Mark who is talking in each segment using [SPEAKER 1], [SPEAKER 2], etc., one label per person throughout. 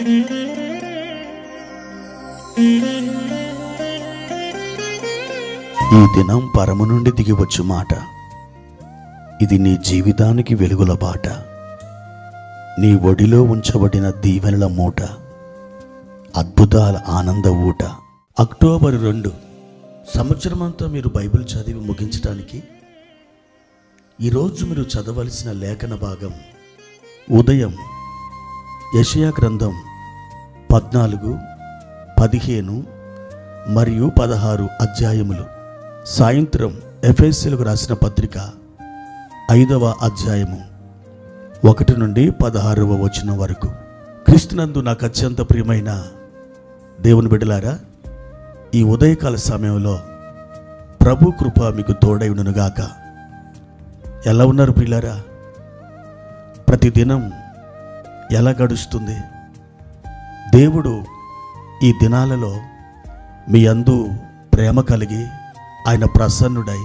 [SPEAKER 1] ఈ దినం పరము నుండి దిగివచ్చు మాట, ఇది నీ జీవితానికి వెలుగుల బాట, నీ ఒడిలో ఉంచబడిన దీవెనల మూట, అద్భుతాల ఆనంద ఊట. అక్టోబర్ 2 సంవత్సరమంతా మీరు బైబిల్ చదివి ముగించడానికి ఈరోజు మీరు చదవలసిన లేఖన భాగం ఉదయం యెషయా గ్రంథం 14, 15 మరియు 16 అధ్యాయములు, సాయంత్రం ఎఫెసీయులకు రాసిన పత్రిక 5వ అధ్యాయము 1 నుండి 16వ వచనం వరకు. క్రీస్తునందు నాకు అత్యంత ప్రియమైన దేవుని బిడ్డలారా, ఈ ఉదయకాల సమయంలో ప్రభు కృప మీకు తోడై ఉండునుగాక. ఎలా ఉన్నారు ప్రియులారా? ప్రతిదినం ఎలా గడుస్తుంది? దేవుడు ఈ దినాలలో మీ యందు ప్రేమ కలిగి ఆయన ప్రసన్నుడై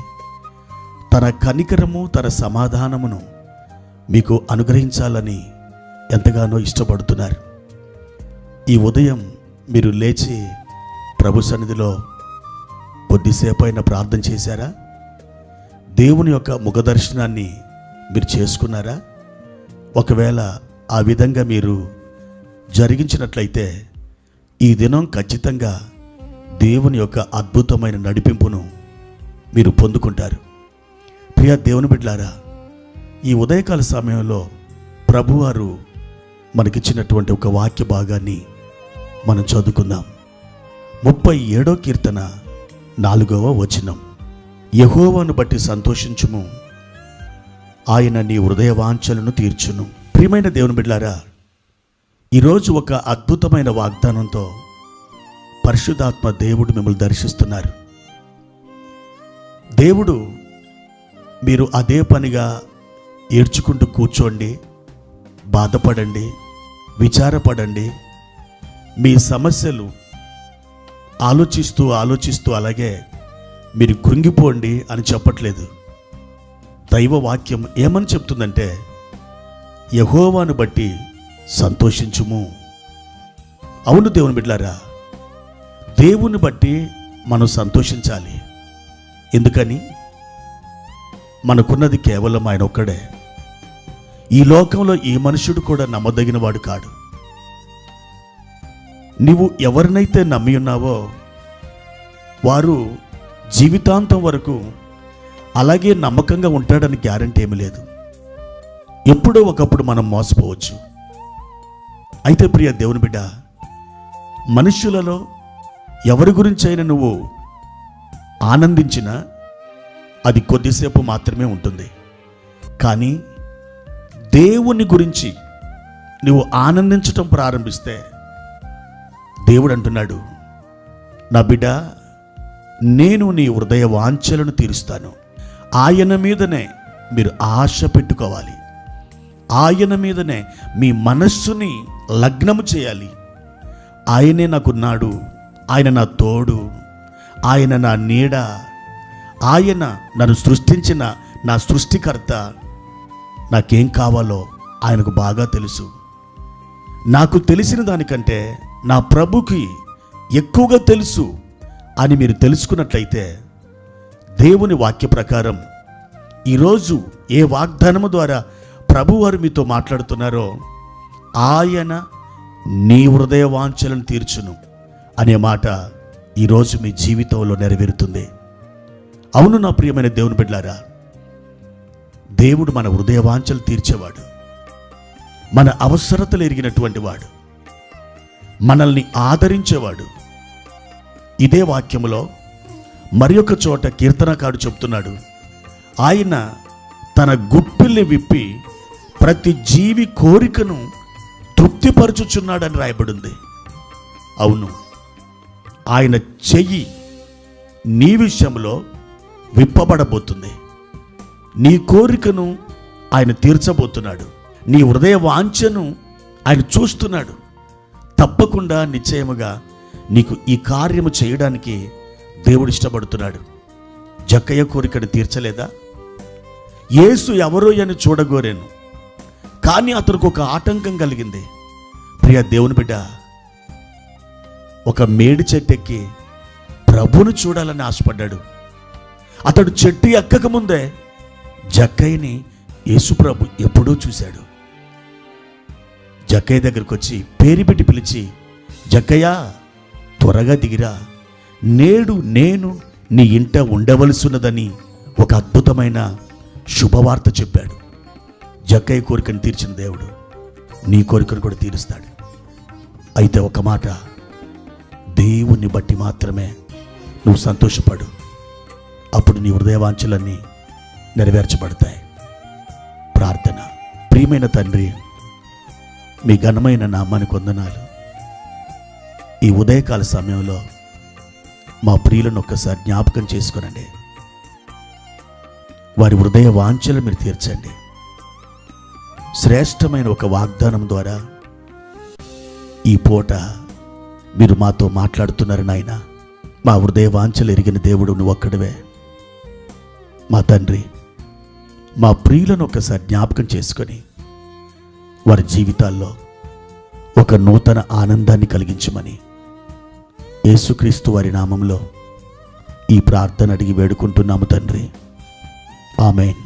[SPEAKER 1] తన కనికరము తన సమాధానమును మీకు అనుగ్రహించాలని ఎంతగానో ఇష్టపడుతున్నారు. ఈ ఉదయం మీరు లేచి ప్రభు సన్నిధిలో కొద్దిసేపు అయినా ప్రార్థన చేశారా? దేవుని యొక్క ముఖ దర్శనాన్ని మీరు చేసుకున్నారా? ఒకవేళ ఆ విధంగా మీరు జరిగించినట్లయితే ఈ దినం ఖచ్చితంగా దేవుని యొక్క అద్భుతమైన నడిపింపును మీరు పొందుకుంటారు. ప్రియ దేవుని బిడ్డలారా, ఈ ఉదయకాల సమయంలో ప్రభువారు మనకిచ్చినటువంటి ఒక వాక్య భాగాన్ని మనం చదువుకుందాం. 37వ కీర్తన 4వ వచనం. యెహోవాను బట్టి సంతోషించుము, ఆయన నీ హృదయ వాంఛలను తీర్చును. ప్రియమైన దేవుని బిడ్డలారా, ఈరోజు ఒక అద్భుతమైన వాగ్దానంతో పరిశుద్ధాత్మ దేవుడు మిమ్మల్ని దర్శిస్తున్నారు. దేవుడు మీరు అదే పనిగా ఏడ్చుకుంటూ కూర్చోండి, బాధపడండి, విచారపడండి, మీ సమస్యలు ఆలోచిస్తూ అలాగే మీరు కృంగిపోండి అని చెప్పట్లేదు. దైవ వాక్యం ఏమని చెప్తుందంటే, యెహోవాను బట్టి సంతోషించుము. అవును దేవుని బిడ్డలారా, దేవుని బట్టి మనం సంతోషించాలి. ఎందుకని? మనకున్నది కేవలం ఆయన ఒక్కడే. ఈ లోకంలో ఏ మనుషుడు కూడా నమ్మదగిన వాడు కాడు. నీవు ఎవరినైతే నమ్మి ఉన్నావో వారు జీవితాంతం వరకు అలాగే నమ్మకంగా ఉంటాడని గ్యారంటీ ఏమీ లేదు. ఎప్పుడో ఒకప్పుడు మనం మోసపోవచ్చు. అయితే ప్రియ దేవుని బిడ్డ, మనుష్యులలో ఎవరి గురించైనా నువ్వు ఆనందించినా అది కొద్దిసేపు మాత్రమే ఉంటుంది. కానీ దేవుని గురించి నువ్వు ఆనందించటం ప్రారంభిస్తే దేవుడు అంటున్నాడు, నా బిడ్డ, నేను నీ హృదయ వాంఛలను తీరుస్తాను. ఆయన మీదనే మీరు ఆశ పెట్టుకోవాలి. ఆయన మీదనే మీ మనస్సుని లగ్నము చేయాలి. ఆయనే నాకున్నాడు, ఆయన నా తోడు, ఆయన నా నీడ, ఆయన నన్ను సృష్టించిన నా సృష్టికర్త. నాకేం కావాలో ఆయనకు బాగా తెలుసు. నాకు తెలిసిన దానికంటే నా ప్రభుకి ఎక్కువగా తెలుసు అని మీరు తెలుసుకున్నట్లయితే, దేవుని వాక్య ప్రకారం ఈరోజు ఏ వాగ్దానము ద్వారా ప్రభువారు మీతో మాట్లాడుతున్నారో, ఆయన నీ హృదయ వాంఛలను తీర్చును అనే మాట ఈరోజు మీ జీవితంలో నెరవేరుతుంది. అవును నా ప్రియమైన దేవుని బిడ్డలారా, దేవుడు మన హృదయ వాంఛలు తీర్చేవాడు, మన అవసరతలు ఎరిగినటువంటి వాడు, మనల్ని ఆదరించేవాడు. ఇదే వాక్యములో మరి ఒక చోట కీర్తనకారుడు చెప్తున్నాడు, ఆయన తన గుప్పిల్ని విప్పి ప్రతి జీవి కోరికను తృప్తిపరచుచున్నాడని రాయబడింది. అవును, ఆయన చెయ్యి నీ విషయంలో విప్పబడబోతుంది. నీ కోరికను ఆయన తీర్చబోతున్నాడు. నీ హృదయ వాంఛను ఆయన చూస్తున్నాడు. తప్పకుండా నిశ్చయముగా నీకు ఈ కార్యము చేయడానికి దేవుడు ఇష్టపడుతున్నాడు. జక్కయ్య కోరికను తీర్చలేదా? యేసు ఎవరో అని చూడగోరాను, కానీ అతనికి ఒక ఆటంకం కలిగింది. ప్రియ దేవుని బిడ్డ, ఒక మేడి చెట్టు ఎక్కి ప్రభువును చూడాలని ఆశపడ్డాడు. అతడు చెట్టు ఎక్కక ముందే జక్కయ్యని యేసుప్రభు ఎప్పుడూ చూశాడు. జక్కయ్య దగ్గరికి వచ్చి పేరు పెట్టి పిలిచి, జక్కయ్య త్వరగా దిగిరా, నేడు నేను నీ ఇంట ఉండవలసినదని ఒక అద్భుతమైన శుభవార్త చెప్పాడు. జక్కయ్య కోరికను తీర్చిన దేవుడు నీ కోరికను కూడా తీరుస్తాడు. అయితే ఒక మాట, దేవుణ్ణి బట్టి మాత్రమే నువ్వు సంతోషపడు. అప్పుడు నీ హృదయవాంఛలన్నీ నెరవేర్చబడతాయి. ప్రార్థన. ప్రియమైన తండ్రి, మీ ఘనమైన నామానికి వందనాలు. ఈ ఉదయకాల సమయంలో మా ప్రియులను ఒక్కసారి జ్ఞాపకం చేసుకునండి. వారి హృదయ వాంఛలు మీరు తీర్చండి. శ్రేష్టమైన ఒక వాగ్దానం ద్వారా ఈ పూట మీరు మాతో మాట్లాడుతున్నారు నాయన. మా హృదయ వాంఛలు ఎరిగిన దేవుడు నువ్వు ఒక్కడివే. మా తండ్రి, మా ప్రియులను ఒకసారి జ్ఞాపకం చేసుకొని వారి జీవితాల్లో ఒక నూతన ఆనందాన్ని కలిగించమని యేసుక్రీస్తు వారి నామంలో ఈ ప్రార్థన అడిగి వేడుకుంటున్నాము తండ్రి. ఆమేన్.